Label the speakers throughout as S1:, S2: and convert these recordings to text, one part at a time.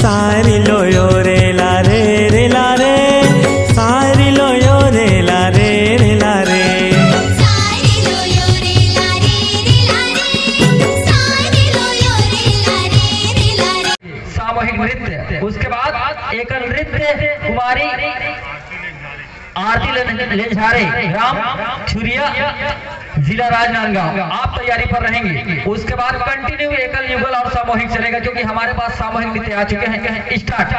S1: सारी लो यो रे ला रे रे ला रे, सारी लो यो रे ला रे रे ला रे,
S2: सारी लो यो रे ला रे रे ला रे, सारी लो यो रे ला रे रे ला रे।
S3: सामूहिक नृत्य, उसके बाद एकल नृत्य कुमारी आरती लेझारे, ग्राम छुरिया, जिला राजनांदगांव। आप तैयारी पर रहेंगे। उसके बाद कंटिन्यू एकल युगल और सामूहिक चलेगा, क्योंकि हमारे पास सामूहिक नृत्य आ चुके हैं। स्टार्ट।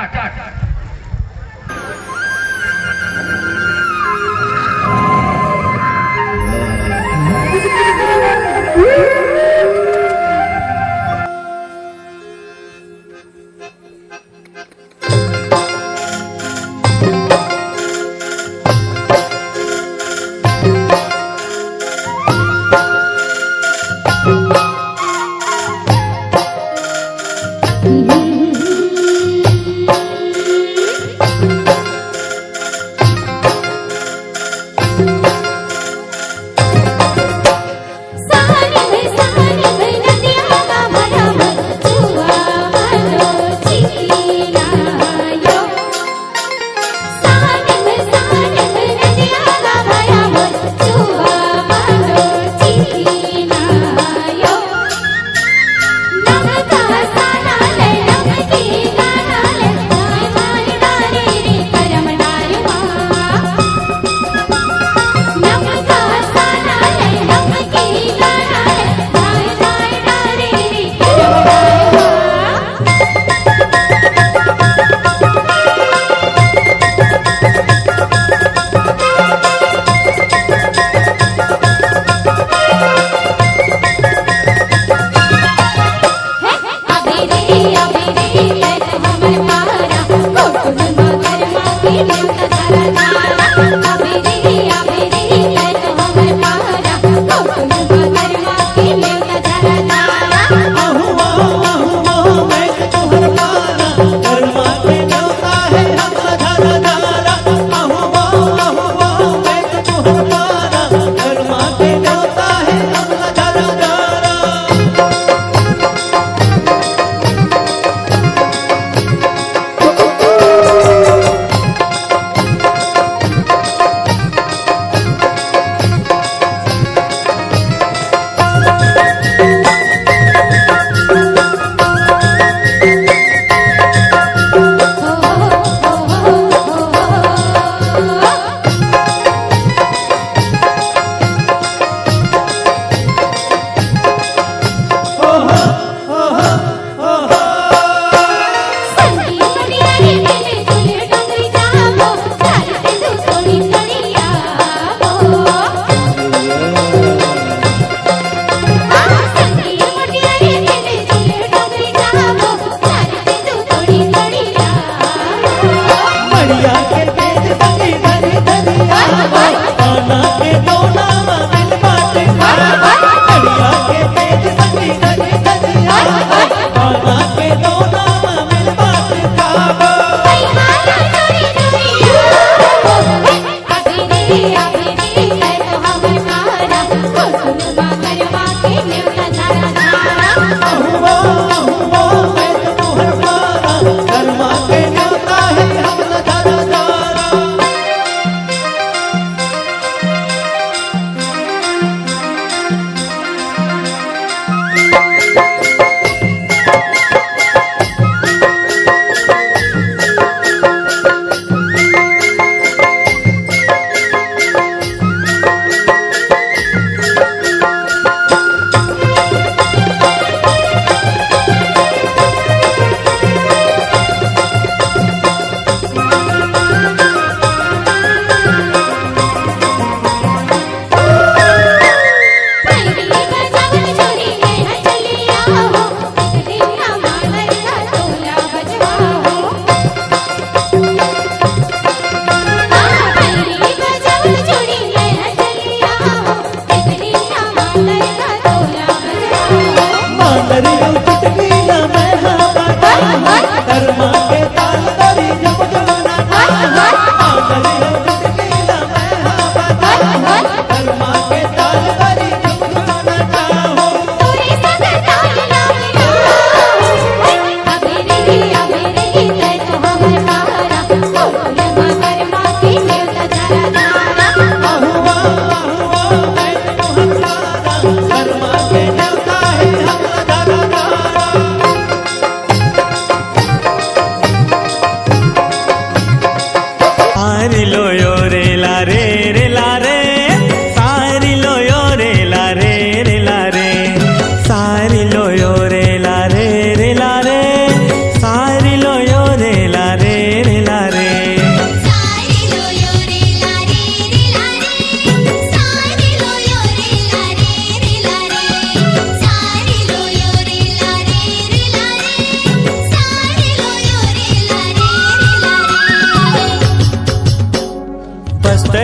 S2: सारी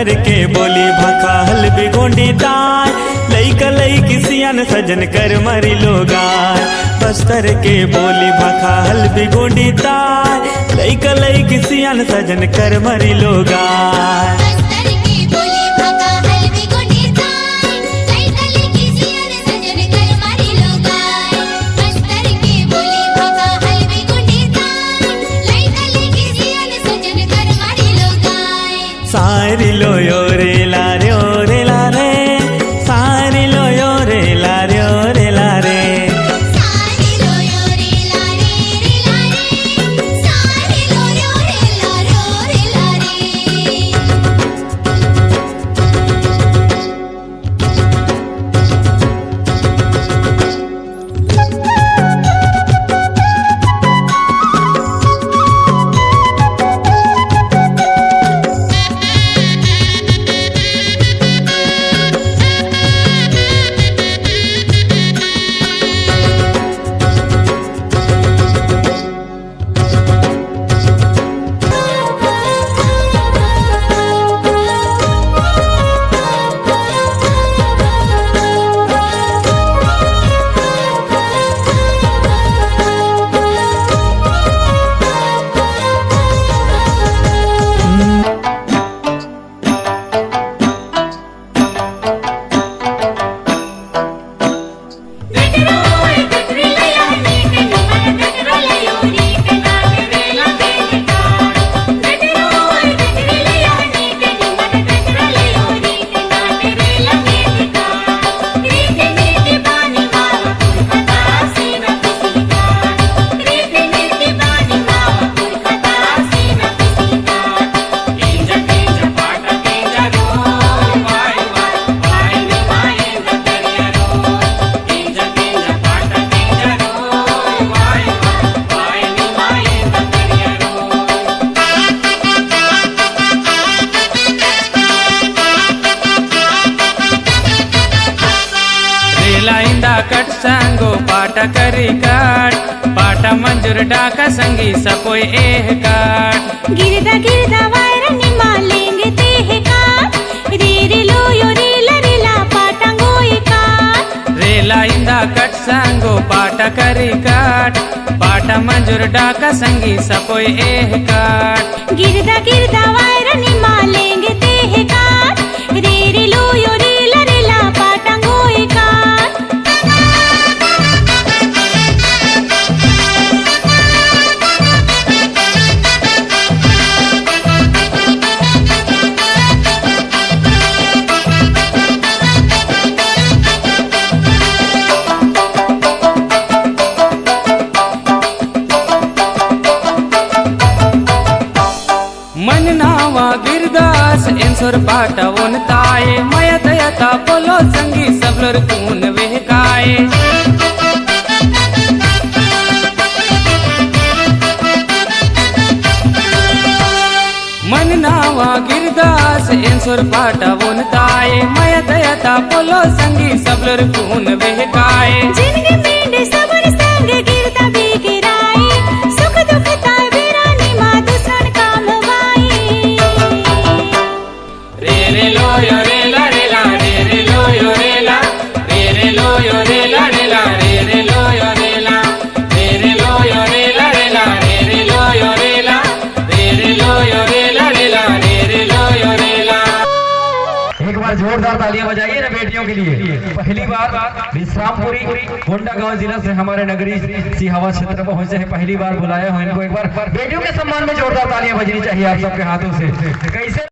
S1: बस्तर के बोली भाखा हल्बी गोंडी दाय लैका लैकी सियान सजन कर मरी लोगाय बस्तर के बोली भाखा हल्बी गोंडी दाय लैका लैकी सियान सजन कर मरी लोगाय
S2: बस्तर की बोली भाका हल्दी गोंडी दाय लैका लैकी सियान सजन कर मारी लोगाय बस्तर की बोली भाका हल्दी गोंडी दाय लैका लैकी सियान सजन कर मारी लोगाय
S1: सारी लोयो रे ला रे सारी लोयो रे ला रे
S2: सारी लोयो रे ला रे सारी लोयो रे ला
S4: कट संगो पाटा करी काट पाटा मंजूर डाका संगी सपोय एह काट
S2: गिरदा गिरदा वायरा निमा लेंगे तेह काट रे रे लोयो रे ला पाटांगोई काट
S4: रेला इंदा कट संगो पाटा करी काट पाटा मंजूर डाका संगी सपोय एह काट
S2: गिरदा गिरदा वायरा निमा लेंगे तेह काट रे रे लोयो रे ला पाटांगोई काट
S4: मन नावा गिरदास इंसुर पाटा वन ताये मयत यता पोलो संगी सबलर कून वेहकाये मन नावा गिरदास इंसुर पाटा वन ताये मयत यता पोलो संगी सबलर कून वेहकाये
S2: जिंदगी में सबर संग गिरता भी गिराए सुख दुख ताय बेरानी मां दुसरन काम वाई
S4: रे रे लोयो रे ला रे रे लोयो रे ला रे लोयो रे ला रे रे लोयो रे ला रे लोयो रे ला रे लोयो रे ला रे लोयो रे ला रे लोयो रे ला।
S3: एक बार जोरदार तालियां बजाइए ना बेटियों के लिए। पहली बार विश्रामपुरी गोंडा गांव जिला से हमारे नगरी सिहावा क्षेत्र में पहुंचे हैं, पहली बार बुलाया हूं इनको। एक बार बेटियों के सम्मान में जोरदार तालियां बजनी चाहिए आप सबके हाथों से। कैसे